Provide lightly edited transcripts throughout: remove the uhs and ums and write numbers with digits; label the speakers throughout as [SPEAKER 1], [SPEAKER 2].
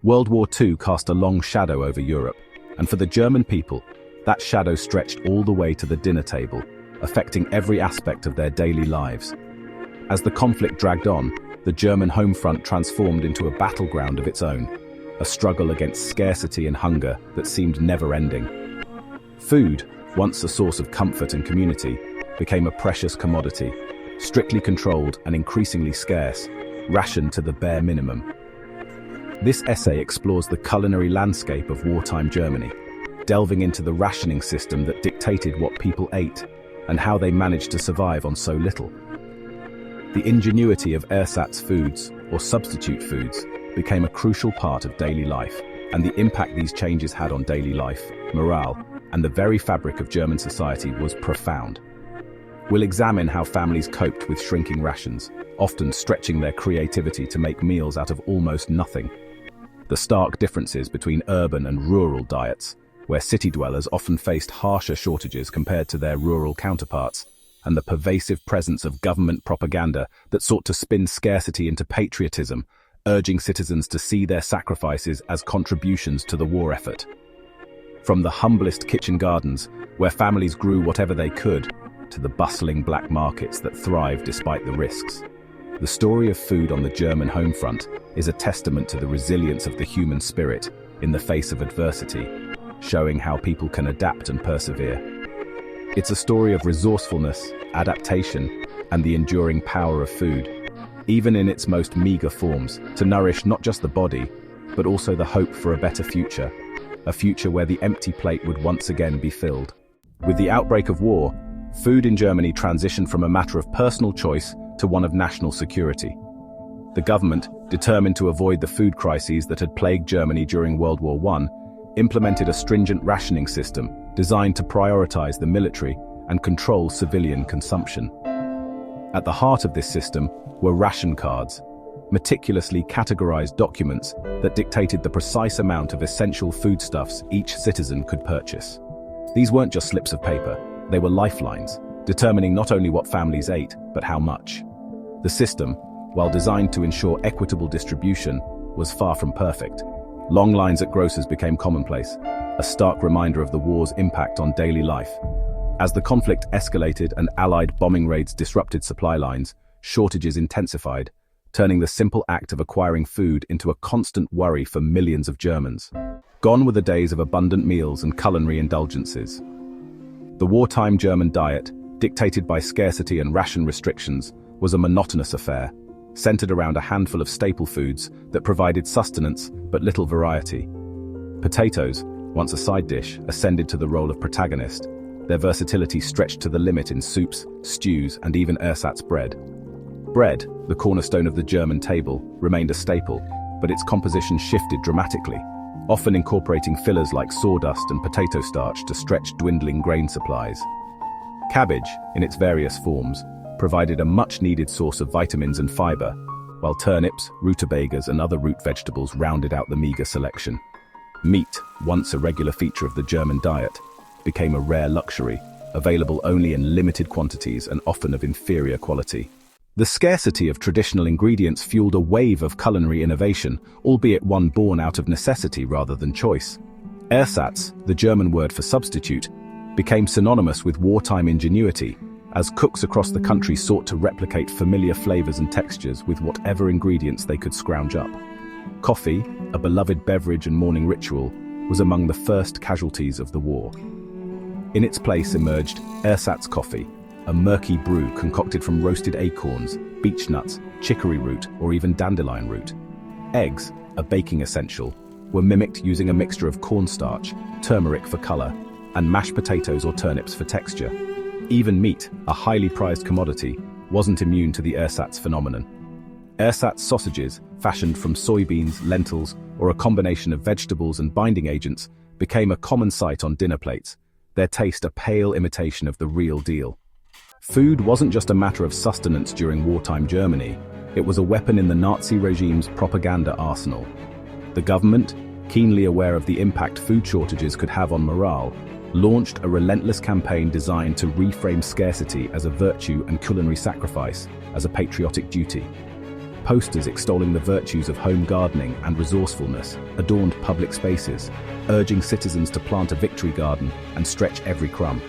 [SPEAKER 1] World War II cast a long shadow over Europe, and for the German people, that shadow stretched all the way to the dinner table, affecting every aspect of their daily lives. As the conflict dragged on, the German home front transformed into a battleground of its own, a struggle against scarcity and hunger that seemed never-ending. Food, once a source of comfort and community, became a precious commodity, strictly controlled and increasingly scarce, rationed to the bare minimum. This essay explores the culinary landscape of wartime Germany, delving into the rationing system that dictated what people ate and how they managed to survive on so little. The ingenuity of ersatz foods, or substitute foods, became a crucial part of daily life, and the impact these changes had on daily life, morale, and the very fabric of German society was profound. We'll examine how families coped with shrinking rations, often stretching their creativity to make meals out of almost nothing. The stark differences between urban and rural diets, where city dwellers often faced harsher shortages compared to their rural counterparts, and the pervasive presence of government propaganda that sought to spin scarcity into patriotism, urging citizens to see their sacrifices as contributions to the war effort. From the humblest kitchen gardens, where families grew whatever they could, to the bustling black markets that thrived despite the risks. The story of food on the German home front is a testament to the resilience of the human spirit in the face of adversity, showing how people can adapt and persevere. It's a story of resourcefulness, adaptation, and the enduring power of food, even in its most meager forms, to nourish not just the body, but also the hope for a better future, a future where the empty plate would once again be filled. With the outbreak of war, food in Germany transitioned from a matter of personal choice to one of national security. The government, determined to avoid the food crises that had plagued Germany during World War I, implemented a stringent rationing system designed to prioritize the military and control civilian consumption. At the heart of this system were ration cards, meticulously categorized documents that dictated the precise amount of essential foodstuffs each citizen could purchase. These weren't just slips of paper, they were lifelines, determining not only what families ate, but how much. The system, while designed to ensure equitable distribution, was far from perfect. Long lines at grocers became commonplace, a stark reminder of the war's impact on daily life. As the conflict escalated and Allied bombing raids disrupted supply lines, shortages intensified, turning the simple act of acquiring food into a constant worry for millions of Germans. Gone were the days of abundant meals and culinary indulgences. The wartime German diet, dictated by scarcity and ration restrictions, was a monotonous affair, centered around a handful of staple foods that provided sustenance but little variety. Potatoes, once a side dish, ascended to the role of protagonist, their versatility stretched to the limit in soups, stews, and even ersatz bread. Bread, the cornerstone of the German table, remained a staple, but its composition shifted dramatically, often incorporating fillers like sawdust and potato starch to stretch dwindling grain supplies. Cabbage, in its various forms, provided a much-needed source of vitamins and fiber, while turnips, rutabagas, and other root vegetables rounded out the meager selection. Meat, once a regular feature of the German diet, became a rare luxury, available only in limited quantities and often of inferior quality. The scarcity of traditional ingredients fueled a wave of culinary innovation, albeit one born out of necessity rather than choice. Ersatz, the German word for substitute, became synonymous with wartime ingenuity, as cooks across the country sought to replicate familiar flavors and textures with whatever ingredients they could scrounge up. Coffee, a beloved beverage and morning ritual, was among the first casualties of the war. In its place emerged ersatz coffee, a murky brew concocted from roasted acorns, beech nuts, chicory root, or even dandelion root. Eggs, a baking essential, were mimicked using a mixture of cornstarch, turmeric for color, and mashed potatoes or turnips for texture. Even meat, a highly prized commodity, wasn't immune to the ersatz phenomenon. Ersatz sausages, fashioned from soybeans, lentils, or a combination of vegetables and binding agents, became a common sight on dinner plates, their taste a pale imitation of the real deal. Food wasn't just a matter of sustenance during wartime Germany, it was a weapon in the Nazi regime's propaganda arsenal. The government, keenly aware of the impact food shortages could have on morale, launched a relentless campaign designed to reframe scarcity as a virtue and culinary sacrifice as a patriotic duty. Posters extolling the virtues of home gardening and resourcefulness adorned public spaces, urging citizens to plant a victory garden and stretch every crumb.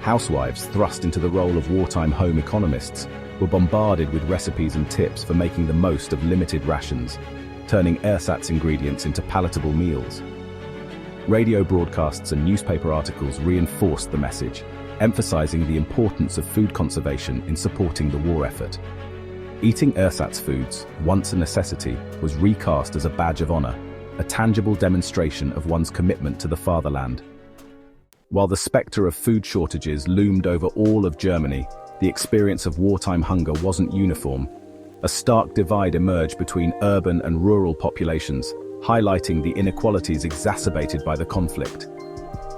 [SPEAKER 1] Housewives, thrust into the role of wartime home economists, were bombarded with recipes and tips for making the most of limited rations, turning ersatz ingredients into palatable meals. Radio broadcasts and newspaper articles reinforced the message, emphasizing the importance of food conservation in supporting the war effort. Eating ersatz foods, once a necessity, was recast as a badge of honor, a tangible demonstration of one's commitment to the fatherland. While the specter of food shortages loomed over all of Germany, the experience of wartime hunger wasn't uniform. A stark divide emerged between urban and rural populations, highlighting the inequalities exacerbated by the conflict.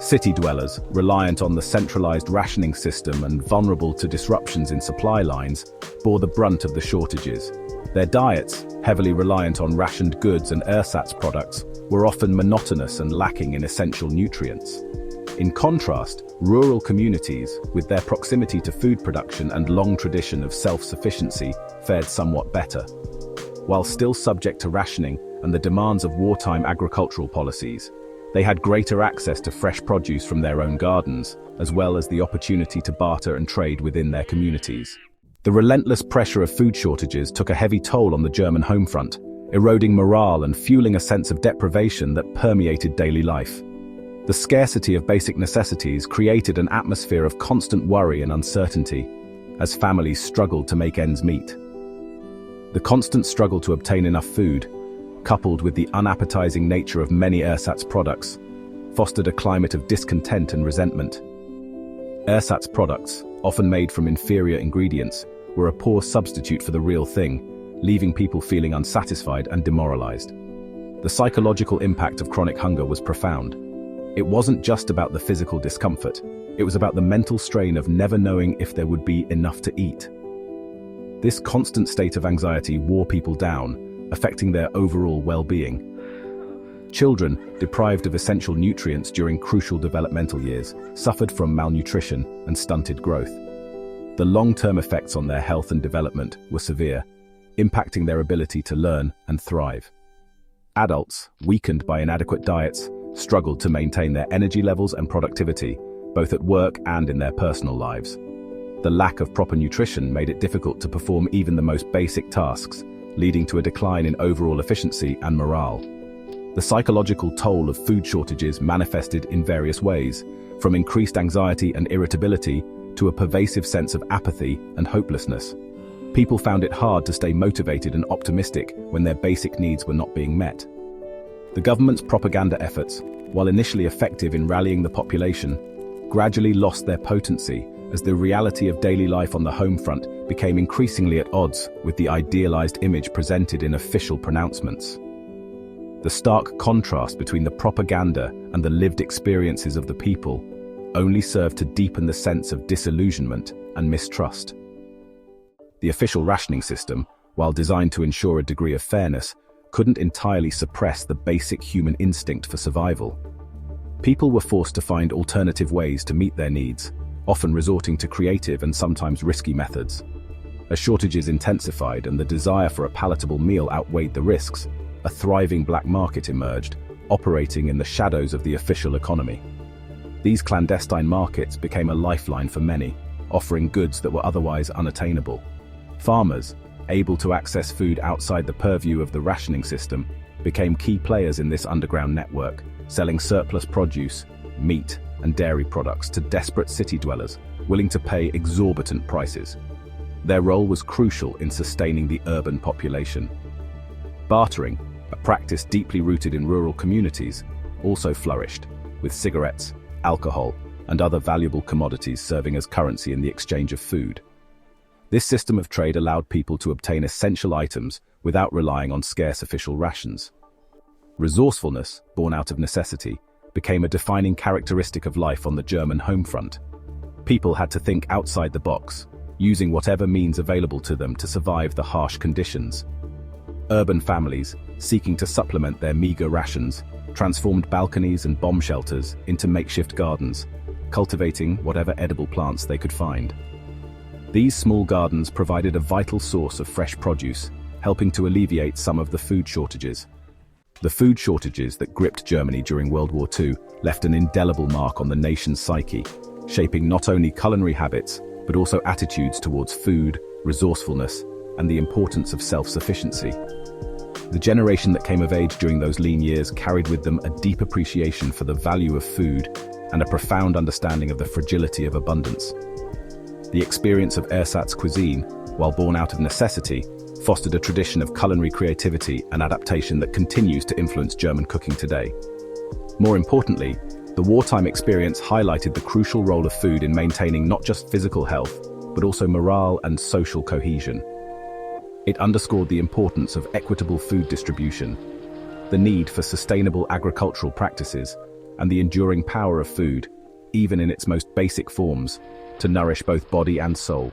[SPEAKER 1] City dwellers, reliant on the centralized rationing system and vulnerable to disruptions in supply lines, bore the brunt of the shortages. Their diets, heavily reliant on rationed goods and ersatz products, were often monotonous and lacking in essential nutrients. In contrast, rural communities, with their proximity to food production and long tradition of self-sufficiency, fared somewhat better. While still subject to rationing and the demands of wartime agricultural policies, they had greater access to fresh produce from their own gardens, as well as the opportunity to barter and trade within their communities. The relentless pressure of food shortages took a heavy toll on the German home front, eroding morale and fueling a sense of deprivation that permeated daily life. The scarcity of basic necessities created an atmosphere of constant worry and uncertainty, as families struggled to make ends meet. The constant struggle to obtain enough food, coupled with the unappetizing nature of many ersatz products, fostered a climate of discontent and resentment. Ersatz products, often made from inferior ingredients, were a poor substitute for the real thing, leaving people feeling unsatisfied and demoralized. The psychological impact of chronic hunger was profound. It wasn't just about the physical discomfort, it was about the mental strain of never knowing if there would be enough to eat. This constant state of anxiety wore people down, affecting their overall well-being. Children, deprived of essential nutrients during crucial developmental years, suffered from malnutrition and stunted growth. The long-term effects on their health and development were severe, impacting their ability to learn and thrive. Adults, weakened by inadequate diets, struggled to maintain their energy levels and productivity, both at work and in their personal lives. The lack of proper nutrition made it difficult to perform even the most basic tasks, leading to a decline in overall efficiency and morale. The psychological toll of food shortages manifested in various ways, from increased anxiety and irritability to a pervasive sense of apathy and hopelessness. People found it hard to stay motivated and optimistic when their basic needs were not being met. The government's propaganda efforts, while initially effective in rallying the population, gradually lost their potency as the reality of daily life on the home front became increasingly at odds with the idealized image presented in official pronouncements. The stark contrast between the propaganda and the lived experiences of the people only served to deepen the sense of disillusionment and mistrust. The official rationing system, while designed to ensure a degree of fairness, couldn't entirely suppress the basic human instinct for survival. People were forced to find alternative ways to meet their needs, often resorting to creative and sometimes risky methods. As shortages intensified and the desire for a palatable meal outweighed the risks, a thriving black market emerged, operating in the shadows of the official economy. These clandestine markets became a lifeline for many, offering goods that were otherwise unattainable. Farmers, able to access food outside the purview of the rationing system, became key players in this underground network, selling surplus produce, meat, and dairy products to desperate city dwellers, willing to pay exorbitant prices. Their role was crucial in sustaining the urban population. Bartering, a practice deeply rooted in rural communities, also flourished, with cigarettes, alcohol, and other valuable commodities serving as currency in the exchange of food. This system of trade allowed people to obtain essential items without relying on scarce official rations. Resourcefulness, born out of necessity, became a defining characteristic of life on the German home front. People had to think outside the box, using whatever means available to them to survive the harsh conditions. Urban families, seeking to supplement their meager rations, transformed balconies and bomb shelters into makeshift gardens, cultivating whatever edible plants they could find. These small gardens provided a vital source of fresh produce, helping to alleviate some of the food shortages. The food shortages that gripped Germany during World War II left an indelible mark on the nation's psyche, shaping not only culinary habits, but also attitudes towards food, resourcefulness, and the importance of self-sufficiency. The generation that came of age during those lean years carried with them a deep appreciation for the value of food and a profound understanding of the fragility of abundance. The experience of ersatz cuisine, while born out of necessity, fostered a tradition of culinary creativity and adaptation that continues to influence German cooking today. More importantly, the wartime experience highlighted the crucial role of food in maintaining not just physical health, but also morale and social cohesion. It underscored the importance of equitable food distribution, the need for sustainable agricultural practices, and the enduring power of food, even in its most basic forms, to nourish both body and soul.